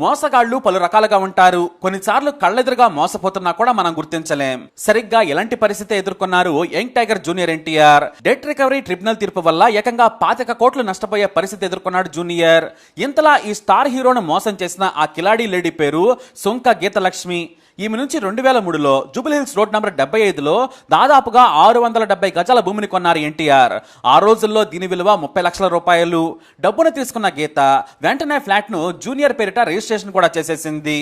మోసగాళ్లు పలు రకాలుగా ఉంటారు. కొన్నిసార్లు కళ్ళెదురుగా మోసపోతున్నా కూడా మనం గుర్తించలేం. సరిగ్గా ఎలాంటి పరిస్థితి ఎదుర్కొన్నారు young tiger junior NTR. Debt recovery tribunal తీర్పు వల్ల ఏకంగా 25 కోట్లు నష్టపోయే పరిస్థితి ఎదుర్కొన్నాడు జూనియర్. ఇంతలా ఈ స్టార్ హీరోను మోసం చేసిన ఆ కిలాడీ లేడీ పేరు సుంక గీతలక్ష్మి. ఈమె నుంచి 2003లో జూబ్లీహిల్స్ రోడ్ నంబర్ 75లో దాదాపుగా 670 గజాల భూమిని కొన్నారు ఎన్టీఆర్. ఆ రోజుల్లో దీని విలువ 30 లక్షల రూపాయలు. డబ్బును తీసుకున్న గీత వెంటనే ఫ్లాట్ ను జూనియర్ పేరిట రిజిస్ట్రేషన్ కూడా చేసేసింది.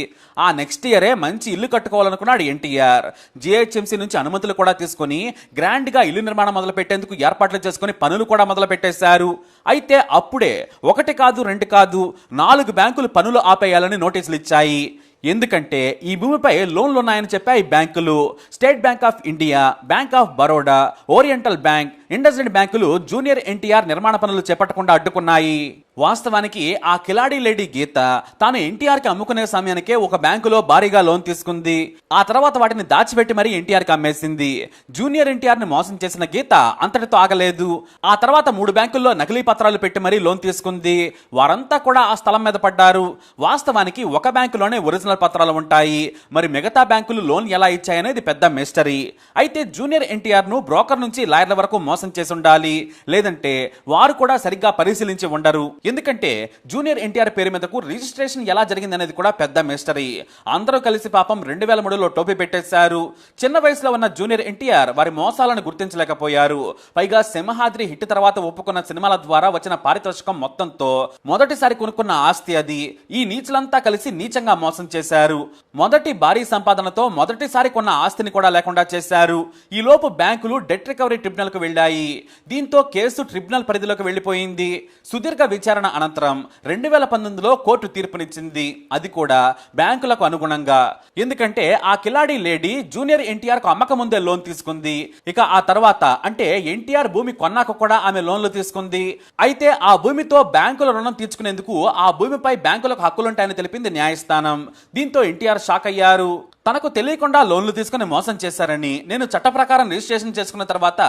ఆ నెక్స్ట్ ఇయరే మంచి ఇల్లు కట్టుకోవాలనుకున్నాడు ఎన్టీఆర్. జిహెచ్ఎంసీ నుంచి అనుమతులు కూడా తీసుకుని గ్రాండ్ గా ఇల్లు నిర్మాణం మొదలు పెట్టేందుకు ఏర్పాట్లు చేసుకుని పనులు కూడా మొదలు పెట్టేశారు. అయితే అప్పుడే 1 కాదు 2 కాదు 4 బ్యాంకులు పనులు ఆపేయాలని నోటీసులు ఇచ్చాయి. ఎందుకంటే ఈ భూమిపై లోన్లు ఉన్నాయని చెప్పాయి బ్యాంకులు. State bank of India, bank of Baroda, oriental bank, IndusInd బ్యాంకులు జూనియర్ ఎన్టీఆర్ నిర్మాణ పనులు చేపట్టకుండా అడ్డుకున్నాయి. వాస్తవానికి ఆ కిలాడీ లేడీ గీత తాను ఎన్టీఆర్ కి అమ్ముకునే సమయానికే ఒక బ్యాంకులో భారీగా లోన్ తీసుకుంది. ఆ తర్వాత వాటిని దాచిపెట్టి మరీ ఎన్టీఆర్ కి అమ్మేసింది. జూనియర్ ఎన్టీఆర్ ని మోసం చేసిన గీత అంతటితో ఆగలేదు. ఆ తర్వాత 3 బ్యాంకుల్లో నకిలీ పత్రాలు పెట్టి మరీ లోన్ తీసుకుంది. వారంతా కూడా ఆ స్థలం మీద పడ్డారు. వాస్తవానికి ఒక బ్యాంకులోనే ఒరిజినల్ పత్రాలు ఉంటాయి. మరి మిగతా బ్యాంకులు లోన్ ఎలా ఇచ్చాయనేది పెద్ద మిస్టరీ. అయితే జూనియర్ ఎన్టీఆర్ ను బ్రోకర్ నుంచి లాయర్ల వరకు మోసం చేసి ఉండాలి. లేదంటే వారు కూడా సరిగ్గా పరిశీలించి ఉండరు. ఎందుకంటే జూనియర్ ఎన్టీఆర్ పేరు మీదకు రిజిస్ట్రేషన్ ఎలా జరిగింది అనేది కూడా పెద్ద మిస్టరీ. అందరూ కలిసి పాపం 2003లో టోపీ పెట్టేశారు. చిన్న వయసులో ఉన్న జూనియర్ ఎన్టీఆర్ వారి మోసాలను గుర్తించలేకపోయారు. పైగా సింహాద్రి హిట్ తర్వాత ఒప్పుకున్న సినిమాల ద్వారా వచ్చిన పారితోషికం మొత్తంతో మొదటిసారి కొనుక్కున్న ఆస్తి అది. ఈ నీచులంతా కలిసి నీచంగా మోసం చేశారు. మొదటి భారీ సంపాదనతో మొదటిసారి కొన్న ఆస్తిని కూడా లేకుండా చేశారు. ఈ లోపు బ్యాంకులు డెట్ రికవరీ ట్రిబ్యునల్ కు వెళ్ళాయి. దీంతో కేసు ట్రిబ్యునల్ పరిధిలోకి వెళ్లిపోయింది. సుదీర్ఘ విచారణ అనంతరం 2019లో కోర్టు తీర్పునిచ్చింది. అది కూడా బ్యాంకులకు అనుగుణంగా. ఎందుకంటే ఆ కిలాడీ లేడీ జూనియర్ ఎన్టీఆర్ కు అమ్మక ముందే లోన్ తీసుకుంది. ఇక ఆ తర్వాత అంటే ఎన్టీఆర్ భూమి కొన్నాక కూడా ఆమె లోన్లు తీసుకుంది. అయితే ఆ భూమితో బ్యాంకుల రుణం తీర్చుకునేందుకు ఆ భూమిపై బ్యాంకులకు హక్కులుంటాయని తెలిపింది న్యాయస్థానం. దీంతో ఎన్టీఆర్ షాక్ అయ్యారు. తనకు తెలియకుండా లోన్లు తీసుకుని మోసం చేశారని, నేను చట్ట ప్రకారం రిజిస్ట్రేషన్ చేసుకున్న తర్వాత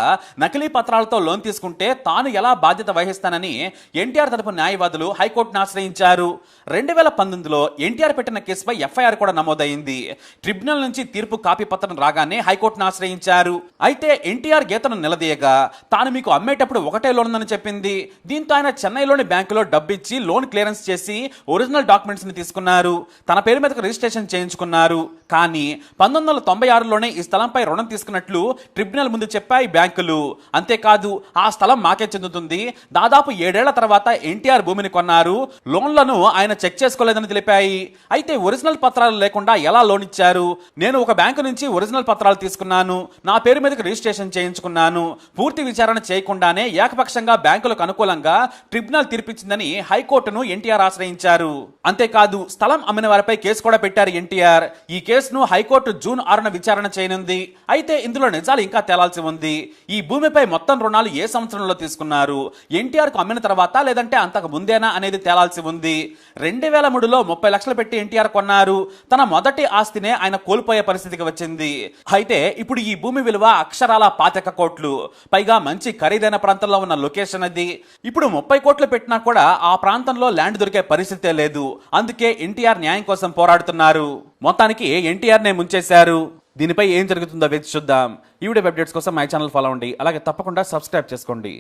నకిలీ పత్రాలతో లోన్ తీసుకుంటే తాను ఎలా బాధ్యత వహిస్తానని ఎన్టీఆర్ తరపు న్యాయవాదులు హైకోర్టును ఆశ్రయించారు. 2019లో ఎన్టీఆర్ పెట్టిన కేసుపై ఎఫ్ఐఆర్ కూడా నమోదైంది. ట్రిబ్యునల్ నుంచి తీర్పు కాపీ పత్రం రాగానే హైకోర్టును ఆశ్రయించారు. అయితే ఎన్టీఆర్ గీతను నిలదీయగా తాను మీకు అమ్మేటప్పుడు ఒకటే లోన్ ఉందని చెప్పింది. దీంతో ఆయన చెన్నైలోని బ్యాంకులో డబ్బిచ్చి లోన్ క్లియరెన్స్ చేసి ఒరిజినల్ డాక్యుమెంట్స్ ని తీసుకున్నారు. తన పేరు మీదకు రిజిస్ట్రేషన్ చేయించుకున్నారు. కానీ 1996లోనే ఈ స్థలంపై రుణం తీసుకున్నట్లు ట్రిబ్యునల్ ముందు చెప్పాయి బ్యాంకులు. అంతేకాదు ఆ స్థలం మాకే చెందుతుంది. దాదాపు 7 ఏళ్ల తర్వాత ఎన్టీఆర్ భూమిని కొన్నారు. లోన్లను ఆయన చెక్ చేసుకోలేదని తెలిపాయి. అయితే ఒరిజినల్ పత్రాలు లేకుండా ఎలా లోన్ ఇచ్చారు? నేను ఒక బ్యాంకు నుంచి ఒరిజినల్ పత్రాలు తీసుకున్నాను. నా పేరు మీదకి రిజిస్ట్రేషన్ చేయించుకున్నాను. పూర్తి విచారణ చేయకుండానే ఏకపక్షంగా బ్యాంకులకు అనుకూలంగా ట్రిబ్యునల్ తీర్పిచ్చిందని హైకోర్టును ఎన్టీఆర్ ఆశ్రయించారు. అంతేకాదు స్థలం అమ్మిన వారిపై కేసు కూడా పెట్టారు ఎన్టీఆర్. ఈ కేసును హైకోర్టు జూన్ 6న విచారణ చేయనుంది. అయితే ఇందులో నిజాలు ఇంకా తేలాల్సి ఉంది. ఈ భూమిపై మొత్తం రుణాలు ఏ సంవత్సరంలో తీసుకున్నారు? ఎన్టీఆర్ కు అమ్మిన తర్వాత లేదంటే అంతకు ముందేనా అనేది తేలాల్సి ఉంది. 2003లో 30 లక్షలు పెట్టి ఎన్టీఆర్ కొన్నారు. తన మొదటి ఆస్తినే ఆయన కోల్పోయే పరిస్థితికి వచ్చింది. అయితే ఇప్పుడు ఈ భూమి విలువ అక్షరాల 25 కోట్లు. పైగా మంచి ఖరీదైన ప్రాంతంలో ఉన్న లొకేషన్ అది. ఇప్పుడు 30 కోట్లు పెట్టినా కూడా ఆ ప్రాంతంలో ల్యాండ్ దొరికే పరిస్థితే లేదు. అందుకే ఎన్టీఆర్ న్యాయం కోసం పోరాడుతున్నారు. మొత్తానికి ఎన్టీఆర్ నే ముంచేశారు. దీనిపై ఏం జరుగుతుందో వేచి చూద్దాం. ఈ వీడియో అప్డేట్స్ కోసం మై ఛానల్ ఫాలో అవ్వండి. అలాగే తప్పకుండా సబ్స్క్రైబ్ చేసుకోండి.